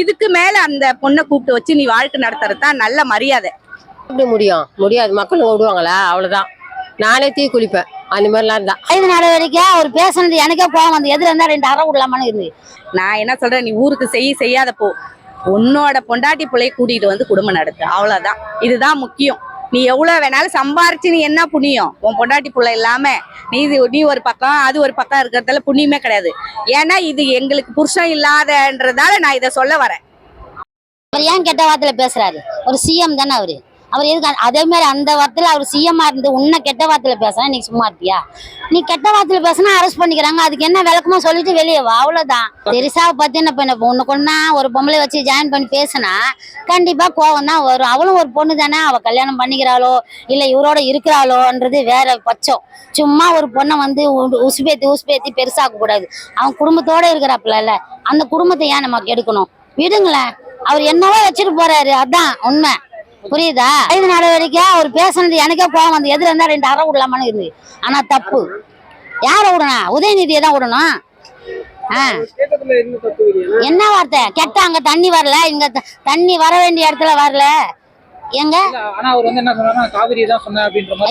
இதுக்கு மேல அந்த பொண்ணை கூப்பிட்டு வச்சு நீ வாழ்க்கை நடத்துறதுதான் நல்ல மரியாதை. எப்படி முடியாது மக்கள் விடுவாங்களா? அவ்வளவுதான். நானே தீ குளிப்பேன் அந்த மாதிரிலாம் இருந்தா. 5 நாள் வரைக்கும் அவர் பேசுனது எனக்கே கோவம் வந்து எதிர இருந்தா 2 அரை விடலாமான்னு இருந்து. நான் என்ன சொல்றேன், நீ ஊருக்கு செய்யாத போ, உன்னோட பொண்டாட்டி பிள்ளைய கூட்டிட்டு வந்து குடும்பம் நடத்து, அவ்வளவுதான். இதுதான் முக்கியம். நீ எவ்வளவு வேணாலும் சம்பாரிச்சு நீ என்ன புண்ணியம்? உன் பொண்டாட்டி பிள்ளை இல்லாம நீ ஒரு பக்கம் அது ஒரு பக்கம் இருக்கிறதால புண்ணியமே கிடையாது. ஏன்னா இது எங்களுக்கு புருஷன் இல்லாதன்றதால நான் இதை சொல்ல வரேன். அவர் ஏன் கெட்ட வார்த்தையில பேசுறாரு? ஒரு சிஎம் தானே அவரு. அவர் எதுக்கு அதே மாதிரி அந்த வார்த்தையில அவர் சிஎம்மா இருந்து உன்ன கெட்ட வார்த்தையில பேசுனா நீ சும்மா இருப்பியா? நீ கெட்ட வார்த்தையில பேசினா அரெஸ்ட் பண்ணிக்கிறாங்க. அதுக்கு என்ன விளக்கமா சொல்லிட்டு வெளியே வா, அவ்வளவுதான். தெரிசாவை பத்தி என்ன பண்ண ஒண்ணு கொண்டா ஒரு பொம்பளை வச்சு ஜாயின் பண்ணி பேசினா கண்டிப்பா கோவம் தான் வரும். அவளும் ஒரு பொண்ணு தானே, அவ கல்யாணம் பண்ணிக்கிறாளோ இல்ல இவரோட இருக்கிறாளோன்றது வேற பட்சம். சும்மா ஒரு பொண்ணை வந்து உசுபேத்தி பெருசாக்க கூடாது. அவன் குடும்பத்தோட இருக்கிறாப்புல, அந்த குடும்பத்தை ஏன் நம்ம கெடுக்கணும்? விடுங்களேன், அவர் என்னவோ வச்சுட்டு போறாரு, அதான் உண்மை. புரியுதா? 5 நாள் வரைக்கும் அவர் பேசுனது எனக்கே கோவம் வந்து எதிர இருந்தா 2 அரை விடலாமான்னு இருந்து. ஆனா தப்பு. யார விடணும்? உதயநிதியை தான் விடணும். என்ன வார்த்தை கெட்ட? அங்க தண்ணி வரல, இங்க தண்ணி வர வேண்டிய இடத்துல வரல. எங்க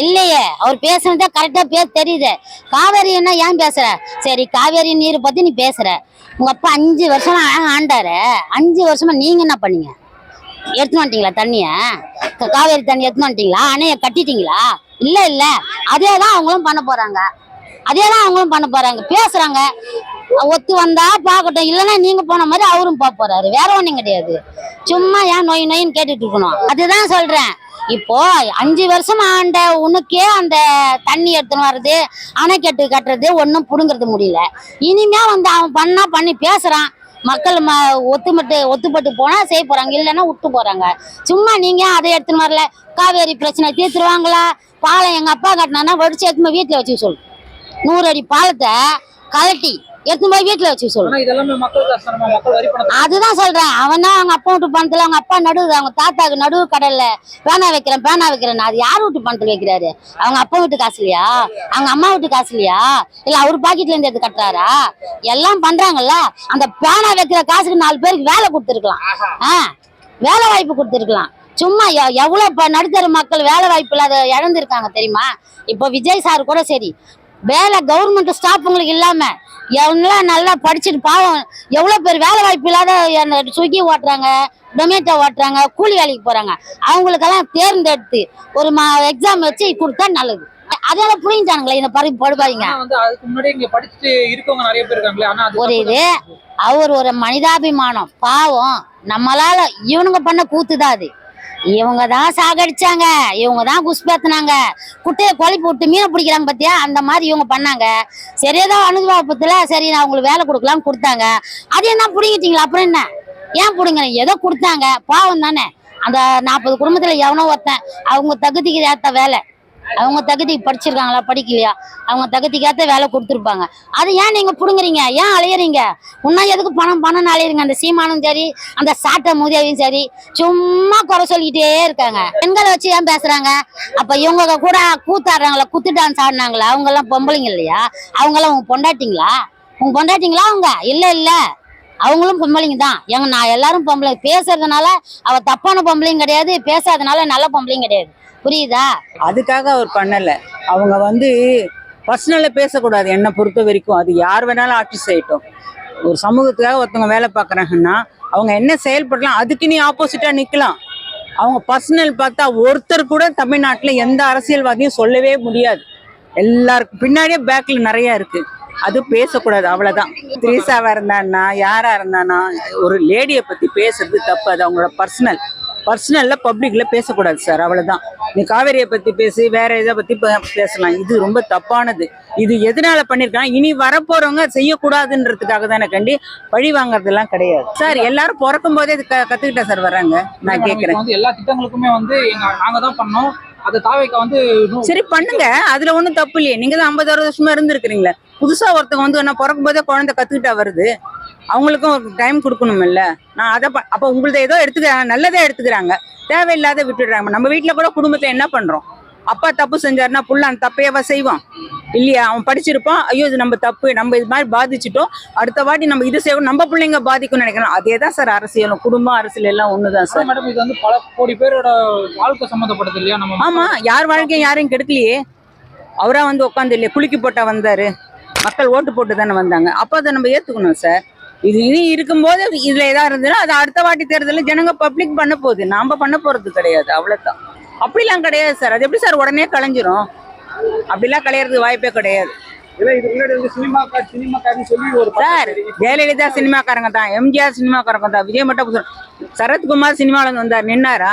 இல்லையே, அவர் பேசுனதே கரெக்டா தெரியுது. காவேரி என்ன ஏன் பேசுற? சரி, காவேரி நீர் பத்தி நீ பேசுற. உங்க அப்பா 5 வருஷமா ஆண்டாரு. 5 வருஷமா நீங்க என்ன பண்ணீங்க? எடுத்துன்னு வந்துட்டீங்களா தண்ணிய? காவேரி தண்ணி எடுத்துன்னு வந்துட்டீங்களா? அணைய கட்டிட்டீங்களா? இல்ல அதேதான் அவங்களும் பண்ண போறாங்க. பேசுறாங்க, ஒத்து வந்தா பாக்கட்டும், இல்லைன்னா நீங்க போன மாதிரி அவரும் போறாரு. வேற ஒண்ணும் கிடையாது. சும்மா ஏன் நோயின்னு கேட்டுட்டு இருக்கணும்? அதுதான் சொல்றேன். இப்போ 5 வருஷம் ஆண்ட உனக்கே அந்த தண்ணி எடுத்துன்னு வர்றது, அணைக்கட்டு கட்டுறது ஒன்னும் புடுங்கிறது முடியல. இனிமே வந்து அவன் பண்ணி பேசுறான். மக்கள் ஒத்துப்பட்டு போனா செய்ய போறாங்க, இல்லைன்னா விட்டு போறாங்க. சும்மா நீங்க அதை எடுத்துன்னு வரல. காவேரி பிரச்சனை தீர்த்துருவாங்களா? பாலம் எங்க அப்பா கட்டினா வடிச்சு எடுத்துன்னு வீட்டுல வச்சு சொல்லு. 100 அடி பாலத்தை கலட்டி எடுத்துன்னு போய் வீட்டுல வச்சு சொல்லு. அதுதான் சொல்றேன். அவன் தான் அவங்க அப்பா விட்டு பணத்துல, அவங்க அப்பா அவங்க தாத்தாக்கு நடுவு கடல்ல பேனா வைக்கிறேன். அது யார் வீட்டு பணத்துல வைக்கிறாரு? அவங்க அப்பா வீட்டு காசு இல்லையா? அவங்க அம்மா வீட்டு காசு இல்லையா? இல்ல அவர் பாக்கெட்ல இருந்து எடுத்து கட்டுறாரா? எல்லாம் பண்றாங்கல்ல. அந்த பேனா வைக்கிற காசுக்கு 4 பேருக்கு வேலை கொடுத்துருக்கலாம். வேலை வாய்ப்பு கொடுத்துருக்கலாம். சும்மா எவ்வளவு நடுத்தர மக்கள் வேலை வாய்ப்பு இல்லாத இழந்திருக்காங்க தெரியுமா? இப்போ விஜய் சார் கூட சரி, வேலை கவர்மெண்ட் ஸ்டாஃப்ங்களுக்கு இல்லாம எவ்வளவு நல்லா படிச்சுட்டு பாவம் எவ்வளவு பேர் வேலை வாய்ப்பு இல்லாத ஸ்விக்கி ஓட்டுறாங்க, டொமேட்டோ ஓட்டுறாங்க, கூலி வேலைக்கு போறாங்க. அவங்களுக்கெல்லாம் தேர்ந்தெடுத்து ஒரு எக்ஸாம் வச்சு கொடுத்தா நல்லது. அதெல்லாம் புரிஞ்சானுங்களே இந்த படுபாருங்க. ஒரு இது அவர் ஒரு மனிதாபிமானம். பாவம் நம்மளால இவனுங்க பண்ண கூத்துதான் அது. இவங்க தான் சாகடிச்சாங்க, இவங்க தான் குஸ்பேத்தினாங்க, குட்டையை குழப்பி விட்டு மீனை பிடிக்கிறாங்க பத்தியா? அந்த மாதிரி இவங்க பண்ணாங்க. சரியாதான் அனுபவத்துல சரி நான் உங்களுக்கு வேலை கொடுக்கலாம்னு கொடுத்தாங்க. அது என்ன பிடிங்கிட்டீங்களா? அப்புறம் என்ன ஏன் பிடிங்க? ஏதோ கொடுத்தாங்க, பாவம் தானே. அந்த 40 குடும்பத்துல எவனோ ஒருத்தன் அவங்க தகுதிக்கு ஏத்த வேலை, அவங்க தகுதிக்கு படிச்சிருக்காங்களா படிக்கலையா, அவங்க தகுதிக்கு ஏத்த வேலை கொடுத்துருப்பாங்க. அது ஏன் நீங்க புடுங்குறீங்க? ஏன் அலையறீங்க? இன்னும் எதுக்கு பணம் அலையறீங்க? அந்த சீமானும் சரி, அந்த சாட்டை மூதியாவையும் சரி, சும்மா குறை சொல்லிக்கிட்டே இருக்காங்க. பெண்களை வச்சு ஏன் பேசுறாங்க? அப்ப இவங்க கூட கூத்தாடுறாங்களா, குத்து டான்ஸ் ஆடினாங்களா? அவங்க எல்லாம் பொம்பளைங்க இல்லையா? அவங்க எல்லாம் உங்க பொண்டாட்டிங்களா? அவங்க இல்ல அவங்களும் பொம்பளைங்க தான். நான் எல்லாரும் பொம்பளை. பேசுறதுனால அவ தப்பான பொம்பளையும் கிடையாது, பேசாதனால நல்ல பொம்பளையும் கிடையாது. புரியுதா? அதுக்காக அவர் பண்ணல. அவங்க பர்சனலா பேசக்கூடாது. என்னை பொறுத்த வரைக்கும் அது யார் வேணாலும் ஆட்சி செய்யட்டும். ஒரு சமூகத்துக்காக ஒருத்தவங்க வேலை பார்க்குறாங்கன்னா அவங்க என்ன செயல்படலாம், அதுக்கு நீ ஆப்போசிட்டா நிக்கலாம். அவங்க பர்சனல் பார்த்தா ஒருத்தர் கூட தமிழ்நாட்டுல எந்த அரசியல்வாதியும் சொல்லவே முடியாது. எல்லாருக்கும் பின்னாடியே பேக்ல நிறைய இருக்கு. அது பேசக்கூடாது, அவ்வளவுதான். திரிசாவா இருந்தான்னா யாரா இருந்தானா ஒரு லேடியை பத்தி பேசுறது தப்பு. அது அவங்களோட பர்சனல்ல பப்ளிக்ல பேசக்கூடாது சார், அவ்வளவுதான். நீ காவேரியை பத்தி பேசி வேற இதை பத்தி பேசலாம். இது ரொம்ப தப்பானது. இது எதனால பண்ணிருக்காங்க? இனி வரப்போறவங்க செய்யக்கூடாதுன்றதுக்காக தானே கண்டி பழி வாங்கறதெல்லாம் கிடையாது சார். எல்லாரும் பிறக்கும் போதே இது கத்துக்கிட்டா சார் வராங்க. நான் கேட்கிறேன், எல்லா திட்டங்களுக்குமே நாங்க தான் பண்ணோம். அது தாவேக்கா சரி பண்ணுங்க, அதுல ஒண்ணும் தப்பு இல்லையே. நீங்க தான் 50-60 வருஷமா இருந்திருக்கிறீங்களே. புதுசா ஒருத்தவங்க என்ன பிறக்கும் போதே குழந்தை கத்துக்கிட்டா வருது, அவங்களுக்கும் ஒரு டைம் கொடுக்கணும் இல்ல. நான் அதை அப்ப உங்களத ஏதோ எடுத்துக்கிறாங்க, நல்லதே எடுத்துக்கிறாங்க, தேவையில்லாத விட்டுடுறாங்க. நம்ம வீட்டுல கூட குடும்பத்துல என்ன பண்றோம்? அப்பா தப்பு செஞ்சாருன்னா புள்ள அந்த தப்பையவா செய்வான்? இல்லையா? அவன் படிச்சிருப்பான், ஐயோ இது நம்ம தப்பு, நம்ம இது மாதிரி பாதிச்சிட்டோம், அடுத்த வாட்டி நம்ம இது செய்வோம், நம்ம பிள்ளைங்க பாதிக்கும்னு நினைக்கலாம். அதே தான் சார் அரசியலும், குடும்பம் அரசியல் எல்லாம் ஒண்ணுதான் சார். மேடம் இது வந்து பல கோடி பேரோட வாழ்க்கை சம்மந்தப்பட்டது இல்லையா நம்ம? ஆமா, யார் வாழ்க்கையும் யாரையும் கெடுக்கலையே. அவரா வந்து உட்காந்து இல்லையே, குலுக்கி போட்டா வந்தாரு, மக்கள் ஓட்டு போட்டு தானே வந்தாங்க. அப்போ அதை நம்ம ஏத்துக்கணும் சார். இது இனி இருக்கும்போது இதுல ஏதா இருந்ததுன்னா அது அடுத்த வாட்டி தேர்தலில் ஜனங்க பப்ளிக் பண்ண போகுது, நாம பண்ண போறது கிடையாது, அவ்வளவுதான். அப்படிலாம் கிடையாது சார். அது எப்படி சார் உடனே கலைஞ்சிரும்? அப்படிலாம் கலையறதுக்கு வாய்ப்பே கிடையாது இதுக்கு முன்னாடி வந்து சினிமாக்காரன்னு சொல்லி ஒரு சார். ஜெயலலிதா சினிமாக்காரங்க தான், எம்ஜிஆர் சினிமாக்காரங்க தான், விஜய் மட்டும். சரத்குமார் சினிமாவில் வந்தார், நின்னாரா?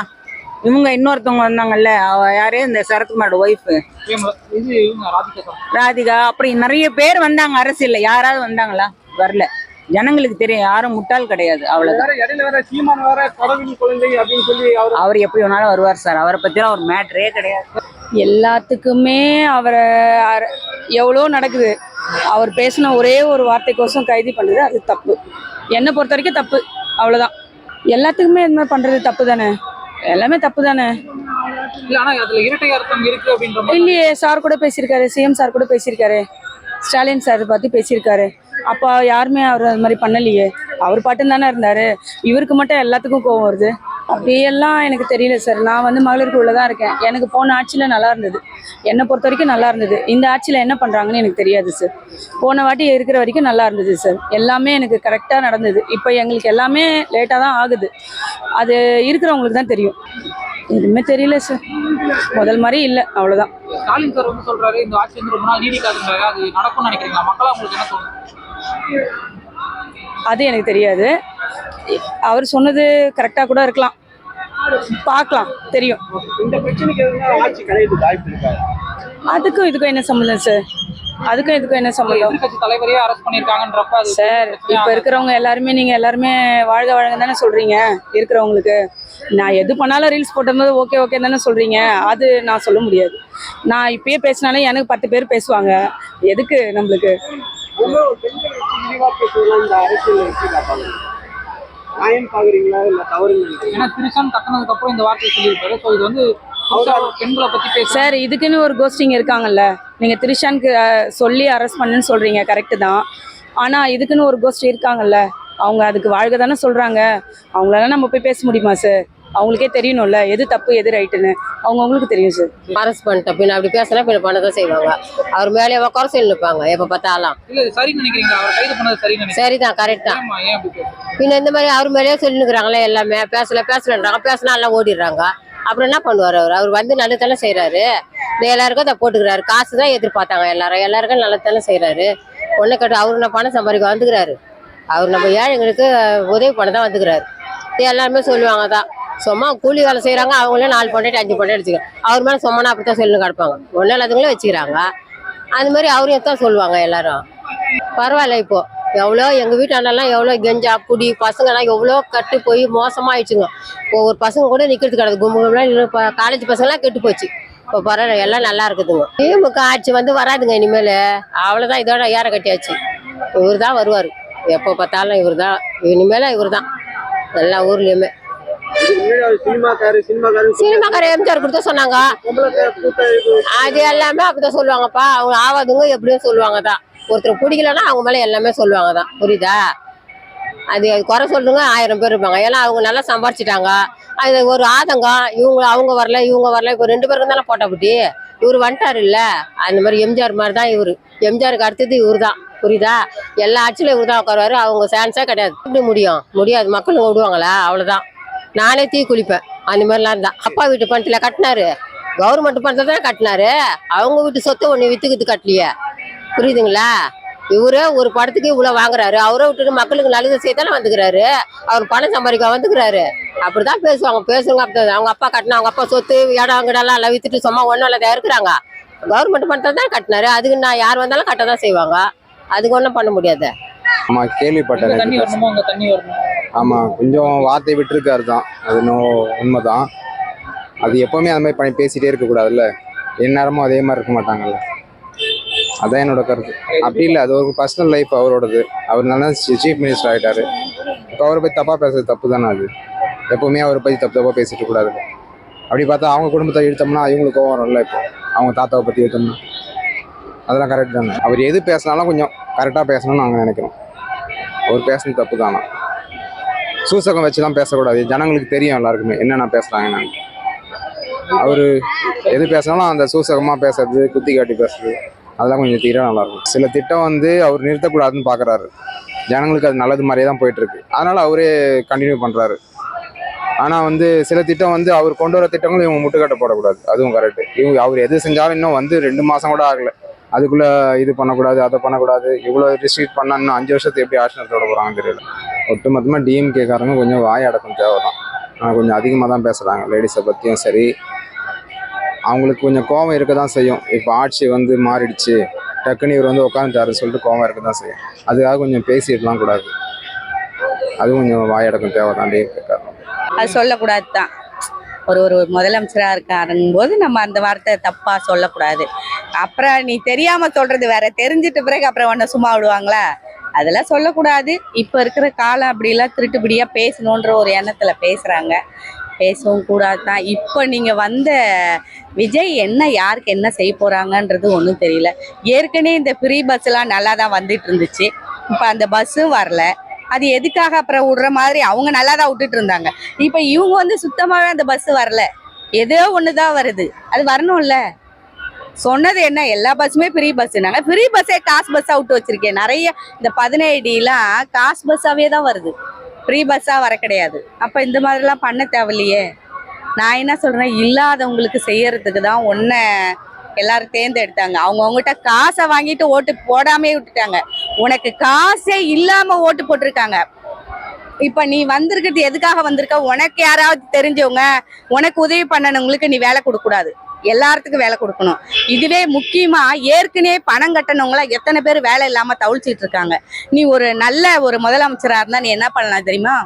இவங்க இன்னொருத்தவங்க வந்தாங்கல்ல, யாரே இந்த சரத்குமாரோட ஒய்ஃபு இது ராதிகா, அப்படி நிறைய பேர் வந்தாங்க அரசியல்ல. யாராவது வந்தாங்களா? வரல. ஜனங்களுக்கு தெரியும், யாரும் முட்டாள் கிடையாது, அவ்வளவுதான். இடையில வேற சீமான் வேற கடவுள் குழந்தை அப்படின்னு சொல்லி அவர் எப்படி வேணாலும் வருவார் சார். அவரை பத்திலாம் ஒரு மேட்ரே கிடையாது. எல்லாத்துக்குமே அவரை எவ்வளோ நடக்குது. அவர் பேசின ஒரே ஒரு வார்த்தைக்கோசம் கைது பண்ணுறது அது தப்பு. என்னை பொறுத்த வரைக்கும் தப்பு, அவ்வளோதான். எல்லாத்துக்குமே இந்த மாதிரி பண்ணுறது தப்பு தானே, எல்லாமே தப்பு தானே. இல்ல ஆனா அதுல இரட்டை அர்த்தம் இருக்கு அப்படின்ற மாதிரி. இல்லையே, சார் கூட பேசியிருக்காரு, சிஎம் சார் கூட பேசியிருக்காரு, ஸ்டாலின் சார் பார்த்து பேசியிருக்காரு. அப்போ யாருமே அவர் அது மாதிரி பண்ணலையே, அவர் பாட்டுன்னு தானே இருந்தார். இவருக்கு மட்டும் எல்லாத்துக்கும் கோவம் வருது. அப்படியெல்லாம் எனக்கு தெரியல சார். நான் வந்து மகளிர் குழுவில் தான் இருக்கேன். எனக்கு போன ஆட்சியில் நல்லா இருந்தது, என்னை பொறுத்த வரைக்கும் நல்லா இருந்தது. இந்த ஆட்சியில் என்ன பண்ணுறாங்கன்னு எனக்கு தெரியாது சார். போன வாட்டி இருக்கிற வரைக்கும் நல்லா இருந்தது சார். எல்லாமே எனக்கு கரெக்டாக நடந்தது. இப்போ எங்களுக்கு எல்லாமே லேட்டாக தான் ஆகுது. அது இருக்கிறவங்களுக்கு தான் தெரியும். எதுவுமே தெரியல சார், முதல் மாதிரி இல்லை, அவ்வளோதான். ஸ்டாலின் சார் வந்து சொல்றாரு இந்த ஆட்சி வந்து ரொம்ப நாள் நீடிக்காதுன்றாரு. அது நடக்கும்னு நினைக்கிறீங்களா? மக்களா உங்களுக்கு என்ன தோணுது? அது எனக்கு தெரியாது. அவர் சொன்னது கரெக்டாக கூட இருக்கலாம், பார்க்கலாம், தெரியும். இந்த பிரச்சனைக்கு ஆட்சி கலையிறது வாய்ப்பு இருக்கா? அதுக்கும் இதுக்கும் என்ன சம்மந்தம் சார்? அதுக்கும் இதுக்கும் என்ன சம்மந்தம்? எதிர்க்கட்சி தலைவரையே அரெஸ்ட் பண்ணிருக்காங்கன்றப்ப அது சார், இப்போ இருக்கிறவங்க எல்லாருமே, நீங்கள் எல்லாருமே வாழ்க வழங்க தானே சொல்கிறீங்க இருக்கிறவங்களுக்கு. நான் எது பண்ணாலும் ரீல்ஸ் போட்டும்போது ஓகே ஓகே தானே சொல்கிறீங்க. அது நான் சொல்ல முடியாது. நான் இப்பயே பேசினாலே எனக்கு 10 பேர் பேசுவாங்க, எதுக்கு நம்மளுக்கு? ஏன்னா திருஷான் கட்டினதுக்கு அப்புறம் இந்த வார்த்தையை சொல்லியிருப்பாரு. ஸோ இது வந்து பெண்களை பத்தி பேச சார், இதுக்குன்னு ஒரு கோஸ்டிங் இருக்காங்கல்ல. நீங்கள் திரிஷானுக்கு சொல்லி அரெஸ்ட் பண்ணுன்னு சொல்கிறீங்க, கரெக்டு தான். ஆனால் இதுக்குன்னு ஒரு கோஷ்டி இருக்காங்கல்ல, அவங்க அதுக்கு வாழ்க தானே சொல்கிறாங்க. அவங்களால நம்ம போய் பேச முடியுமா சார்? அவங்களுக்கே தெரியணும்ல எது தப்பு எது ரைட்டுன்னு, அவங்களுக்கு தெரியும் சார். அரெஸ்ட் பண்ணிட்டேன், பின்ன அப்படி பேசினா பின்ன பண்ணதான் செய்வாங்க. அவர் மேலே உட்கார சொல்லி நிற்பாங்க எப்போ பார்த்தாலும். இல்ல இது சரின்னு நினைக்கிறீங்களா? அவர் கைது பண்ணது சரின்னு நினைக்கிறீங்க? சரிதான், கரெக்ட் தான். ஆமா, ஏன் அப்படி பேசுறீங்க? பின்ன இந்த மாதிரி அவர் மேலேயே சொல்லி நிற்கிறாங்களே, எல்லாமே பேசலன்றாங்க, பேசினா எல்லாம் ஓடிடுறாங்க. அப்புறம் என்ன பண்ணுவார் அவர்? அவர் வந்து நல்லதானே செய்கிறாரு. எல்லாருக்கும் அதை போட்டுக்கிறாரு. காசு தான் எதிர்பார்த்தாங்க எல்லாருக்கும் நல்லதானே செய்கிறாரு. ஒன்றை கட்டு அவரு நான் பணம் சம்பாதிக்க வந்துக்கிறாரு. அவர் நம்ம ஏழைங்களுக்கு உதவி பண்ண தான் வந்துக்கிறாரு. எல்லாருமே சொல்லுவாங்க தான், சும்மா கூலி வேலை செய்கிறாங்க, அவங்களே 4 பொண்டாட்டி 5 பொண்டாட்டி வச்சுக்கிறோம். அவர் மேலே சும்மா அப்படி தான் சொல்லி கிடப்பாங்க. ஒன்றும் எல்லாத்துங்களும் வச்சுக்கிறாங்க. அந்த மாதிரி அவரையும் தான் சொல்லுவாங்க எல்லாரும். பரவாயில்ல, இப்போ எவ்வளோ எங்கள் வீட்டாண்டெல்லாம் எவ்வளோ கெஞ்சா புடி பசங்கள்லாம் எவ்வளோ கட்டு போய் மோசமாகிடுச்சுங்க. ஒவ்வொரு பசங்க கூட நிற்கிறது கிடையாது. கும்பலாம் இப்போ காலேஜ் பசங்களாம் கெட்டு போச்சு. இப்போ பரவாயில்ல, எல்லாம் நல்லா இருக்குதுங்க. திமுக ஆட்சி வந்து வராதுங்க இனிமேல், அவ்வளோதான். இதோட ஏற கட்டியாச்சு. இவர் தான் வருவார், எப்போ பார்த்தாலும் இவர் தான். இனிமேல் இவர் தான் எல்லா ஊர்லேயுமே. சினிமாக்கார எம்ஜிஆர் கொடுத்தா சொன்னாங்க, அது எல்லாமே அப்படிதான் சொல்லுவாங்கப்பா. அவங்க ஆவாதுங்க எப்படியும் சொல்லுவாங்க தான். ஒருத்தர் பிடிக்கலன்னா அவங்க மேலே எல்லாமே சொல்லுவாங்க தான், புரியுதா? அது குறை சொல்லுங்க 1000 பேர் இருப்பாங்க. ஏன்னா அவங்க நல்லா சம்பாரிச்சிட்டாங்க. அது ஒரு ஆதங்கம், அவங்க வரல இவங்க வரல. இப்போ 2 பேருக்கு தானே போட்டாப்பட்டி. இவர் வந்துட்டாரு இல்லை, அந்த மாதிரி எம்ஜிஆர் மாதிரி தான் இவர். எம்ஜிஆருக்கு அடுத்தது இவர் தான், புரியுதா? எல்லா ஆட்சியிலும் இவர் தான் உட்காருவாரு. அவங்க சான்ஸே கிடையாது. எப்படி முடியாது. மக்களுங்க விடுவாங்களா? அவ்வளோதான். நானே தீ குளிப்பேன் அந்த மாதிரிலாம் இருந்தா. அப்பா வீட்டு பணத்தில் கட்டினாரு, கவர்மெண்ட் பணத்தில் தானே கட்டினாரு. அவங்க வீட்டு சொத்து ஒன்று வித்துக்கிட்டு கட்டலையே, புரியுதுங்களா? இவரே ஒரு படத்துக்கு இவ்வளோ வாங்குறாரு. அவரை விட்டுட்டு மக்களுக்கு நல்லது செய்தானே வந்துக்கிறாரு. அவர் பணம் சம்பாதிக்க வந்துக்கிறாரு. அப்படிதான் பேசுவாங்க அப்படி. அவங்க அப்பா கட்டினா, அவங்க அப்பா சொத்து இடம் கிடலாம் எல்லாம் வித்துட்டு சும்மா ஒன்றும் இல்லாத இருக்கிறாங்க. கவர்மெண்ட் பணத்தை தான் கட்டினாரு. அதுக்கு நான் யார் வந்தாலும் கட்ட தான் செய்வாங்க. அதுக்கு ஒன்றும் பண்ண முடியாது. ஆமா, கேள்விப்பட்டேன். தண்ணி வரணுமோ அங்க தண்ணி வரணும். ஆமா, கொஞ்சம் வார்த்தை விட்டுருக்காரு தான், அது இன்னும் உண்மைதான். அது எப்பவுமே அந்த மாதிரி பேசிட்டே இருக்கக்கூடாதுல்ல, எந்நேரமும் அதே மாதிரி இருக்க மாட்டாங்கல்ல. அதான் என்னோட கருத்து. அப்படி இல்லை, அது ஒரு பர்சனல் லைஃப் அவரோடது. அவர் நல்லா சீஃப் மினிஸ்டர் ஆகிட்டாரு. இப்போ அவரை பற்றி தப்பாக பேசுறது தப்பு தானே. அது எப்பவுமே அவரை பற்றி தப்பாக பேசிட்டு கூடாது. அப்படி பார்த்தா அவங்க குடும்பத்தை இழுத்தோம்னா இவங்களுக்கு கோவம் வரும்ல. இப்போ அவங்க தாத்தாவை பற்றி இழுத்தோம்னா அதெல்லாம் கரெக்ட் தானே. அவர் எது பேசினாலும் கொஞ்சம் கரெக்டாக பேசணும்னு நாங்கள் நினைக்கிறோம். அவர் பேசுனது தப்பு தானே. சூசகம் வச்சுலாம் பேசக்கூடாது. ஜனங்களுக்கு தெரியும் எல்லாருக்குமே என்னென்ன பேசுகிறாங்க. அவர் எது பேசினாலும் அந்த சூசகமாக பேசுறது, குத்தி காட்டி பேசுறது, அதெல்லாம் கொஞ்சம் தீர நல்லாயிருக்கும். சில திட்டம் வந்து அவர் நிறுத்தக்கூடாதுன்னு பார்க்குறாரு. ஜனங்களுக்கு அது நல்லது மாதிரியே தான் போயிட்டுருக்கு. அதனால் அவரே கண்டினியூ பண்ணுறாரு. ஆனால் வந்து சில திட்டம் வந்து அவர் கொண்டு வர திட்டங்களும் இவங்க முட்டுக்கட்டை போடக்கூடாது. அதுவும் கரெக்டு. அவர் எது செஞ்சாலும் இன்னும் வந்து 2 மாதம் கூட ஆகலை. அதுக்குள்ளே இது பண்ணக்கூடாது, அதை பண்ணக்கூடாது, இவ்வளோ ரிஸ்ட்ரிக்ட் பண்ணால் இன்னும் 5 வருஷத்துக்கு எப்படி ஆட்சியத்தோட போகிறாங்கன்னு தெரியல. ஒட்டுமொத்தமாக டிஎம்கேக்காரங்க கொஞ்சம் வாய் அடக்கம் தேவை தான். ஆனால் கொஞ்சம் அதிகமாக தான் பேசுகிறாங்க. லேடிஸை பற்றியும் சரி, அவங்களுக்கு கொஞ்சம் கோபம் இருக்க தான் செய்யும். இப்போ ஆட்சி வந்து மாறிடுச்சு, டக்குன்னு இவர் வந்து உட்காந்துட்டாருன்னு சொல்லிட்டு கோபம் இருக்க தான் செய்யும். அதுக்காக கொஞ்சம் பேசிடலாம் கூடாது. அதுவும் கொஞ்சம் வாயடக்கம் தேவை தான் டிஎம்கேக்காரங்க. அது சொல்லக்கூடாது தான். ஒரு முதலமைச்சராக இருக்காருங்கும் போது நம்ம அந்த வார்த்தை தப்பாக சொல்லக்கூடாது. அப்புறம் நீ தெரியாமல் சொல்கிறது வேற, தெரிஞ்சிட்ட பிறகு அப்புறம் உன்னை சும்மா விடுவாங்களா? அதெல்லாம் சொல்லக்கூடாது. இப்போ இருக்கிற காலம் அப்படிலாம் திருட்டுப்படியாக பேசணுன்ற ஒரு எண்ணத்தில் பேசுகிறாங்க. பேசவும் கூடாது தான். இப்போ நீங்கள் வந்த விஜய் என்ன யாருக்கு என்ன செய்ய போகிறாங்கன்றது ஒன்றும் தெரியல. ஏற்கனவே இந்த ஃப்ரீ பஸ்ஸெலாம் நல்லா தான் வந்துட்டு இருந்துச்சு. இப்போ அந்த பஸ்ஸும் வரல. அது எதுக்காக அப்புறம் விடுற மாதிரி அவங்க நல்லா தான் விட்டுட்டு இருந்தாங்க. இப்போ இவங்க வந்து சுத்தமாகவே அந்த பஸ்ஸு வரல. ஏதோ ஒன்று தான் வருது. அது வரணும்ல. சொன்னது என்ன, எல்லா பஸ்ஸுமே ஃப்ரீ பஸ்ஸுனாங்க. ஃப்ரீ பஸ்ஸே காசு பஸ்ஸாக விட்டு வச்சிருக்கேன். நிறைய இந்த 17Dலாம் காசு பஸ்ஸாகவே தான் வருது, ஃப்ரீ பஸ்ஸாக வர கிடையாது. அப்போ இந்த மாதிரிலாம் பண்ண தேவையில்லையே. நான் என்ன சொல்கிறேன், இல்லாதவங்களுக்கு செய்யறதுக்கு தான் ஒன்றை எல்லாரும் தேர்ந்தெடுத்தாங்க. அவங்கவுங்ககிட்ட காசை வாங்கிட்டு ஓட்டு போடாமே விட்டுட்டாங்க. உனக்கு காசே இல்லாமல் ஓட்டு போட்டிருக்காங்க. இப்போ நீ வந்திருக்கிறது எதுக்காக வந்திருக்க? உனக்கு யாராவது தெரிஞ்சவங்க உனக்கு உதவி பண்ணணுங்களுக்கு நீ வேலை கொடுக்கக்கூடாது, எல்லாத்துக்கும் வேலை கொடுக்கணும். இதுவே முக்கியமா ஏற்கனவே பணம் கட்டணவங்கள எத்தனை பேர் வேலை இல்லாம தவிச்சிட்டு இருக்காங்க. நீ ஒரு நல்ல ஒரு முதலமைச்சரா இருந்தா நீ என்ன பண்ணலாம் தெரியுமா?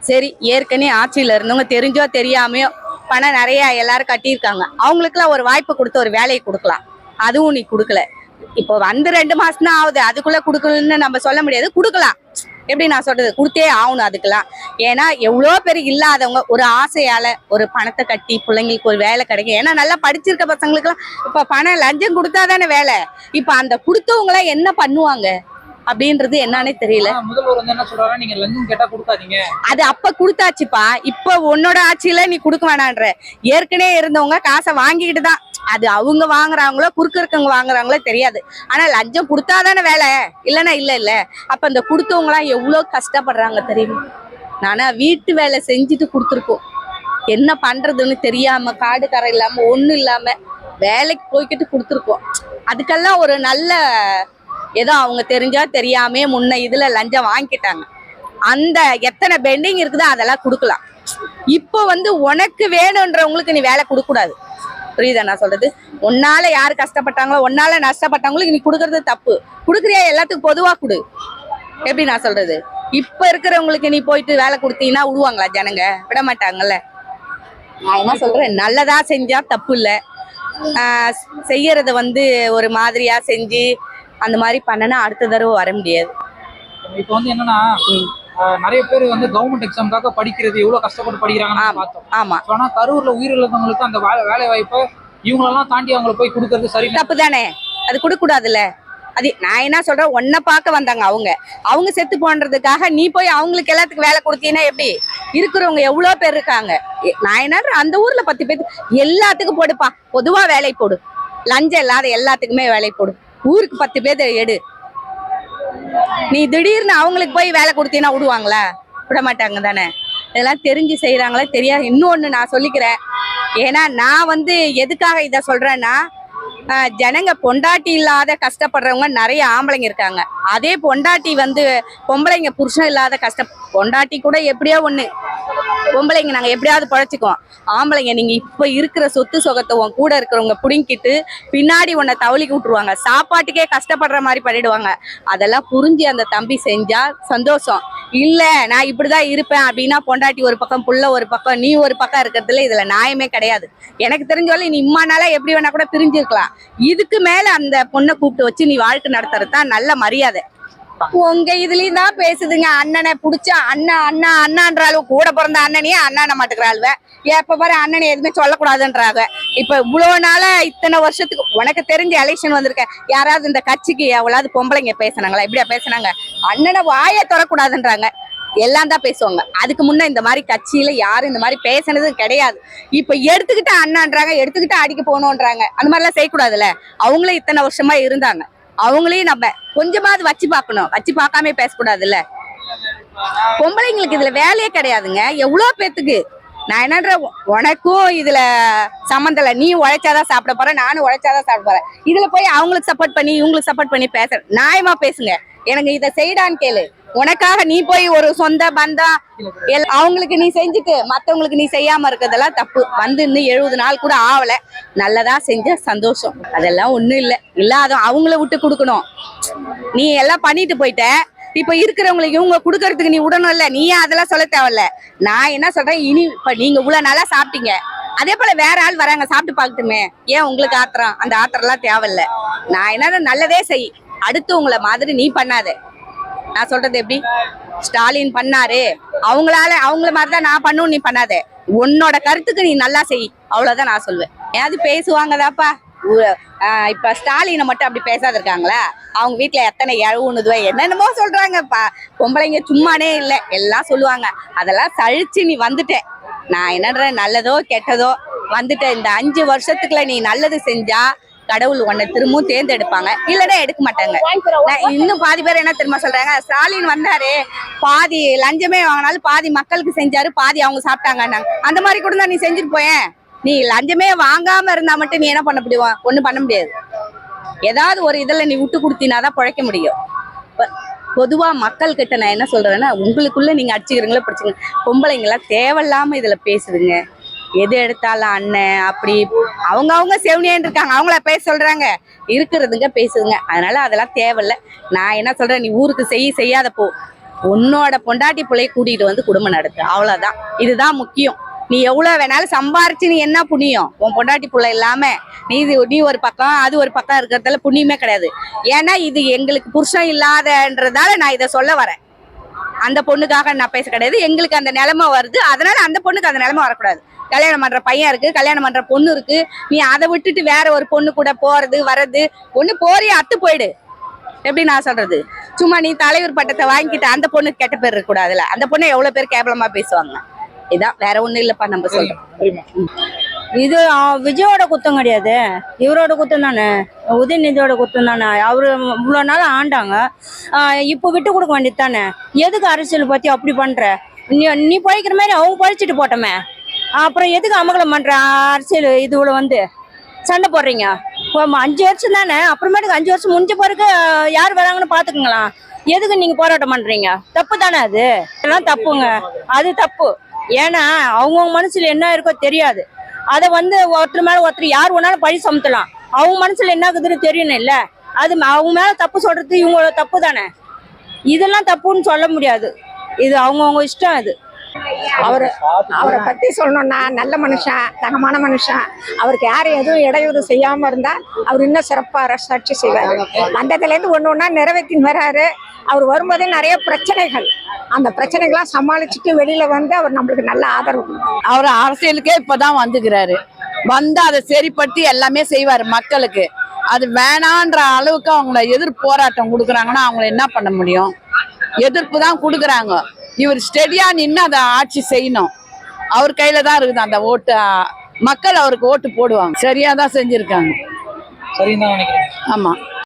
சரி, ஏற்கனவே ஆட்சியில இருந்தவங்க தெரிஞ்சோ தெரியாமையோ பணம் நிறைய எல்லாரும் கட்டியிருக்காங்க, அவங்களுக்குலாம் ஒரு வாய்ப்பு கொடுத்து ஒரு வேலையை கொடுக்கலாம். அதுவும் நீ கொடுக்கல. இப்போ வந்து 2 மாசம் தான் ஆகுது, அதுக்குள்ள கொடுக்கலன்னு நம்ம சொல்ல முடியாது. கொடுக்கலாம், எப்படி நான் சொல்றது, கொடுத்தே ஆகணும் அதுக்கெல்லாம். ஏன்னா எவ்வளோ பேர் இல்லாதவங்க ஒரு ஆசையால ஒரு பணத்தை கட்டி பிள்ளைங்களுக்கு ஒரு வேலை கிடைக்கும். ஏன்னா நல்லா படிச்சிருக்க பசங்களுக்குலாம் இப்போ பணம் லஞ்சம் கொடுத்தா தானே வேலை. இப்போ அந்த கொடுத்தவங்களாம் என்ன பண்ணுவாங்க அப்படின்றது என்னன்னே தெரியல. முதல்வர் வந்து என்ன சொல்றாரு, நீங்க லஞ்சம் கேட்டா கொடுக்காதீங்க. அது அப்ப கொடுத்தாச்சுப்பா. இப்ப உன்னோட ஆட்சியில நீ கொடுக்க வேணான்ற. ஏற்கனவே இருந்தவங்க காசை வாங்கிக்கிட்டு தான், அது அவங்க வாங்குறாங்களோ குறுக்க இருக்கவங்க வாங்குறாங்களோ தெரியாது. ஆனா லஞ்சம் கொடுத்தாதானே வேலை, இல்லைன்னா இல்ல. அப்ப இந்த கொடுத்தவங்களாம் எவ்வளவு கஷ்டப்படுறாங்க தெரியுமா? நானா வீட்டு வேலை செஞ்சுட்டு கொடுத்துருக்கோம், என்ன பண்றதுன்னு தெரியாம காடு கரை இல்லாம ஒண்ணும் இல்லாம வேலைக்கு போய்கிட்டு கொடுத்துருக்கோம். அதுக்கெல்லாம் ஒரு நல்ல ஏதோ அவங்க தெரிஞ்சா தெரியாமே முன்ன இதுல லஞ்சம் வாங்கிட்டாங்க. அந்த எத்தனை பெண்டிங் இருக்குதோ அதெல்லாம் கொடுக்கலாம். இப்போ வந்து உனக்கு வேணுன்றவங்களுக்கு நீ வேலை கொடுக்க கூடாது. புரியுதா நான் சொல்றது? உன்னால யாரு கஷ்டப்பட்டாங்களோ உன்னால நஷ்டப்பட்டவங்களுக்கு நீ கொடுக்கறது தப்பு. கொடுக்குறியா எல்லாத்துக்கும் பொதுவா கொடு. எப்படி நான் சொல்றது? இப்ப இருக்கிறவங்களுக்கு நீ போயிட்டு வேலை கொடுத்தீங்கன்னா விடுவாங்களா ஜனங்க? விட மாட்டாங்கல்ல. நான் என்ன சொல்றேன், நல்லதா செஞ்சா தப்பு இல்லை. செய்யறத வந்து ஒரு மாதிரியா செஞ்சு அந்த மாதிரி பண்ணனா அடுத்த தடவை வர முடியாது. இப்போ வந்து என்னன்னா, நிறைய பேர் வந்து கவர்மெண்ட் எக்ஸாமுக்காக படிக்கிறது எவ்வளவு கஷ்டப்பட்டு படிக்கிறாங்கன்னு பார்த்தோம். ஆமா. ஆனா கரூர்ல உயிரிழந்தவங்களுக்கு அந்த வேலை வாய்ப்பை இவங்களெல்லாம் தாண்டி அவங்களை போய் கொடுக்கறது சரி தப்பு தானே? அது கொடுக்க கூடாதுல்ல. அது நான் என்ன சொல்றேன், உன்னை பார்க்க வந்தாங்க அவங்க செத்து போன்றதுக்காக நீ போய் அவங்களுக்கு எல்லாத்துக்கும் வேலை கொடுத்தீங்கன்னா எப்படி? இருக்கிறவங்க எவ்வளவு பேர் இருக்காங்க. நான் என்ன அந்த ஊர்ல 10 பேர் எல்லாத்துக்கும் போடுப்பா, பொதுவா வேலை போடு. லஞ்சம் இல்லாத எல்லாத்துக்குமே வேலை போடு. ஊருக்கு 10 பேர் எடு. நீ திடீர்னு அவங்களுக்கு போய் வேலை கொடுத்தீங்கன்னா விடுவாங்களா? விட மாட்டாங்க தானே. இதெல்லாம் தெரிஞ்சு செய்யறாங்களா தெரியாது. இன்னொன்னு நான் சொல்லிக்கிறேன், ஏன்னா நான் வந்து எதுக்காக இதை சொல்றேன்னா, ஜனங்க பொண்டாட்டி இல்லாத கஷ்டப்படுறவங்க நிறைய ஆம்பளைங்க இருக்காங்க. அதே பொண்டாட்டி வந்து பொம்பளைங்க புருஷன் இல்லாத பொண்டாட்டி கூட எப்படியோ ஒண்ணு, பொம்பளைங்க நாங்க எப்படியாவது பழச்சிக்குவோம். ஆம்பளைங்க நீங்க இப்ப இருக்கிற சொத்து சொகத்தை உன் கூட இருக்கிறவங்க புடிங்கிட்டு பின்னாடி உன்னை தவளிக்கு விட்டுருவாங்க. சாப்பாட்டுக்கே கஷ்டப்படுற மாதிரி பண்ணிடுவாங்க. அதெல்லாம் புரிஞ்சு அந்த தம்பி செஞ்சா சந்தோஷம். இல்ல நான் இப்படிதான் இருப்பேன் அப்படின்னா பொண்டாட்டி ஒரு பக்கம் புள்ள ஒரு பக்கம் நீ ஒரு பக்கம் இருக்கிறதுல இதுல நியாயமே கிடையாது. எனக்கு தெரிஞ்சவரை நீ இம்மா நாளா எப்படி வேணா கூட பிரிஞ்சிருக்கலாம். இதுக்கு மேல அந்த பொண்ணை கூப்பிட்டு வச்சு நீ வாழ்க்கை நடத்துறது தான் நல்ல மரியாதை. உங்க இதுலயும் தான் பேசுதுங்க. அண்ணனை புடிச்சா அண்ணா அண்ணா அண்ணான்றாலும் கூட பிறந்த அண்ணனையே அண்ணான மாட்டுக்கிறாள்வ. எப்ப பாரு அண்ணனை எதுவுமே சொல்லக்கூடாதுன்றாங்க. இப்ப இவ்வளவு நாளா இத்தனை வருஷத்துக்கு உனக்கு தெரிஞ்ச எலெக்ஷன் வந்திருக்க யாராவது இந்த கட்சிக்கு எவ்வளவு பொம்பளைங்க பேசுனாங்களா? இப்படியா பேசுனாங்க? அண்ணனை வாயை தொடக்கூடாதுன்றாங்க. எல்லாம் தான் பேசுவாங்க. அதுக்கு முன்ன இந்த மாதிரி கட்சியில யாரும் இந்த மாதிரி பேசினது கிடையாது. இப்ப எடுத்துக்கிட்டு அண்ணான்றாங்க, எடுத்துக்கிட்டு அடிக்க போகணும்ன்றாங்க. அந்த மாதிரி எல்லாம் செய்யக்கூடாதுல்ல. அவங்களே இத்தனை வருஷமா இருந்தாங்க. அவங்களையும் நம்ம கொஞ்சமாவது வச்சு பார்க்கணும். வச்சு பார்க்காம பேசக்கூடாதுல்ல. பொம்பளைங்களுக்கு இதுல வேலையே கிடையாதுங்க. எவ்வளவு பேத்துக்கு நான் என்னன்ற உனக்கும் இதுல சம்மந்தம் இல்லை. நீ உழைச்சாதான் சாப்பிட போற, நானும் உழைச்சாதான் சாப்பிட போறேன். இதுல போய் அவங்களுக்கு சப்போர்ட் பண்ணி இவங்களுக்கு சப்போர்ட் பண்ணி பேச நியாயமா பேசுங்க. எனக்கு இதை செய்டான்னு கேளு. உனக்காக நீ போய் ஒரு சொந்த பந்தம் அவங்களுக்கு நீ செஞ்சுட்டு மத்தவங்களுக்கு நீ செய்யாம இருக்கிறதெல்லாம் தப்பு. வந்து இன்னும் 70 நாள் கூட ஆவல. நல்லதா செஞ்ச சந்தோஷம். அதெல்லாம் ஒண்ணும் இல்லை. இல்லாத அவங்கள விட்டு கொடுக்கணும். நீ எல்லாம் பண்ணிட்டு போயிட்ட. இப்ப இருக்கிறவங்களுக்கு இவங்க குடுக்கறதுக்கு நீ விடணும் இல்ல. நீயே அதெல்லாம் சொல்ல தேவையில்ல. நான் என்ன சொல்றேன், இனி இப்ப நீங்க இவ்வளவு நாளா சாப்பிட்டீங்க, அதே போல வேற ஆள் வராங்க சாப்பிட்டு பார்க்கட்டுமே. ஏன் உங்களுக்கு ஆத்திரம்? அந்த ஆத்திரம் எல்லாம் தேவையில்ல. நான் என்ன நல்லதே செய். அடுத்து உங்களை மாதிரி நீ பண்ணாத. நான் சொல்றது எப்படி? ஸ்டாலின் பண்ணாரு, அவங்கள மாதிரிதான் நான் பண்ணும். நீ பண்ணாத. உன்னோட கருத்துக்கு நீ நல்லா செய். அவ்வளவுதான் நான் சொல்லுவேன். ஏதாவது பேசுவாங்கதாப்பா. இப்ப ஸ்டாலினை மட்டும் அப்படி பேசாத இருக்காங்களா? அவங்க வீட்டுல எத்தனை இழவுன்னுதுவா என்னென்னமோ சொல்றாங்கப்பா. பொம்பளைங்க சும்மானே இல்லை, எல்லாம் சொல்லுவாங்க. அதெல்லாம் சழிச்சு நீ வந்துட்ட. நான் என்னன்ற நல்லதோ கெட்டதோ வந்துட்ட. இந்த 5 வருஷத்துக்குள்ள நீ நல்லது செஞ்சா கடவுள் உன்னை திரும்பவும் தேர்ந்தெடுப்பாங்க. இல்லைன்னா எடுக்க மாட்டாங்க. இன்னும் பாதி பேர் என்ன தெரியுமா சொல்றாங்க, ஸ்டாலின் வந்தாரு, பாதி லஞ்சமே வாங்கினாலும் பாதி மக்களுக்கு செஞ்சாரு, பாதி அவங்க சாப்பிட்டாங்க. அந்த மாதிரி கூட தான் நீ செஞ்சுட்டு போயேன். நீ லஞ்சமே வாங்காம இருந்தா மட்டும் நீ என்ன பண்ண முடியும்? ஒண்ணும் பண்ண முடியாது. ஏதாவது ஒரு இதுல நீ விட்டு கொடுத்தினாதான் பிழைக்க முடியும். பொதுவா மக்கள் கிட்ட நான் என்ன சொல்றேன்னா, உங்களுக்குள்ள நீங்க அடிச்சுக்கிறீங்களோ பிடிச்சிங்க. பொம்பளைங்களா தேவையில்லாம இதுல பேசுதுங்க. எது எடுத்தாலும் அண்ணன் அப்படி அவங்க செவனியான்னு இருக்காங்க. அவங்கள பேச சொல்றாங்க, இருக்கிறதுங்க பேசுதுங்க. அதனால அதெல்லாம் தேவையில்ல. நான் என்ன சொல்றேன், நீ ஊருக்கு செய்யாத போ. உன்னோட பொண்டாட்டி பிள்ளைய கூட்டிட்டு வந்து குடும்பம் நடத்து. அவ்வளவுதான். இதுதான் முக்கியம். நீ எவ்வளவு வேணாலும் சம்பாரிச்சு நீ என்ன புண்ணியம்? உன் பொண்டாட்டி பிள்ளை இல்லாம நீ ஒரு பக்கம் அது ஒரு பக்கம் இருக்கிறதால புண்ணியமே கிடையாது. ஏன்னா இது எங்களுக்கு புருஷன் இல்லாதன்றதால நான் இதை சொல்ல வரேன். அந்த பொண்ணுக்காக நான் பேச கிடையாது. எங்களுக்கு அந்த நிலைமை வருது, அதனால அந்த பொண்ணுக்கு அந்த நிலைமை வரக்கூடாது. கல்யாணம் பண்ற பையன் இருக்கு, கல்யாணம் பண்ற பொண்ணு இருக்கு. நீ அதை விட்டுட்டு வேற ஒரு பொண்ணு கூட போறது வர்றது ஒண்ணு போறிய அத்து போயிடு. எப்படி நான் சொல்றது? சும்மா நீ தலைவர் பட்டத்தை வாங்கிட்டு அந்த பொண்ணுக்கு கெட்ட பேர் இருக்க கூடாதுல்ல. அந்த பொண்ணு எவ்வளவு பேர் கேவலமா பேசுவாங்க. இதான், வேற ஒண்ணும் இல்லப்பா. நம்ம சொல்றோம் இது விஜயோட குத்தம் கிடையாது, இவரோட குத்தம் தானே, உதயநிதியோட குத்தம் தானே. அவரு இவ்வளோ நாள் ஆண்டாங்க. இப்போ விட்டு கொடுக்க வேண்டியது தானே. எதுக்கு அரசியல் பத்தி அப்படி பண்ற? நீ பழிக்கிற மாதிரி அவங்க பழிச்சிட்டு போட்டோமே. அப்புறம் எதுக்கு அமகலம் பண்ற? அரசியல் இதுல வந்து சண்டை போடுறீங்க. 5 வருஷம் தானே, அப்புறமேட்டுக்கு 5 வருஷம் முடிஞ்ச பிறகு யார் வராங்கன்னு பாத்துக்கங்களா. எதுக்கு நீங்க போராட்டம் பண்றீங்க? தப்பு தானே அது. எல்லாம் தப்புங்க, அது தப்பு. ஏன்னா அவங்கவுங்க மனசுல என்ன இருக்கோ தெரியாது. அதை வந்து ஒருத்தர் மேல ஒருத்தர் யார் வேணாலும் பழி சுமத்தலாம். அவங்க மனசுல என்ன இருக்குதுன்னு தெரியணும் இல்ல. அது அவங்க மேல தப்பு சொல்றது இவங்களோட தப்பு தானே. இதெல்லாம் தப்புன்னு சொல்ல முடியாது. இது அவங்கவுங்க இஷ்டம். அது அவரை பத்தி சொல்லணும்னா நல்ல மனுஷன், தங்கமான மனுஷன். அவருக்கு யாரும் எதுவும் இடையூறு செய்யாம இருந்தா அவர் இன்னும் சிறப்பா அரசாட்சி செய்வார். வந்ததுல இருந்து ஒண்ணு நிறைவேற்றின்னு வர்றாரு. அவர் வரும்போதே நிறைய பிரச்சனைகள், அந்த பிரச்சனைகள்லாம் சமாளிச்சுட்டு வெளியில வந்து அவர் நம்மளுக்கு நல்ல ஆதரவு. அவர் அரசியலுக்கே இப்பதான் வந்துக்கிறாரு. வந்து அதை சரிப்படுத்தி எல்லாமே செய்வாரு மக்களுக்கு. அது வேணான்ற அளவுக்கு அவங்கள எதிர்ப்பு போராட்டம் கொடுக்குறாங்கன்னா அவங்கள என்ன பண்ண முடியும்? எதிர்ப்பு தான் கொடுக்குறாங்க. இவர் ஸ்டெடியா நின்று அதை ஆட்சி செய்யணும். அவர் கையில தான் இருக்குது அந்த ஓட்டு. மக்கள் அவருக்கு ஓட்டு போடுவாங்க. சரியா தான் செஞ்சிருக்காங்க. சரின்னு தான் நினைக்கிறேன். ஆமா.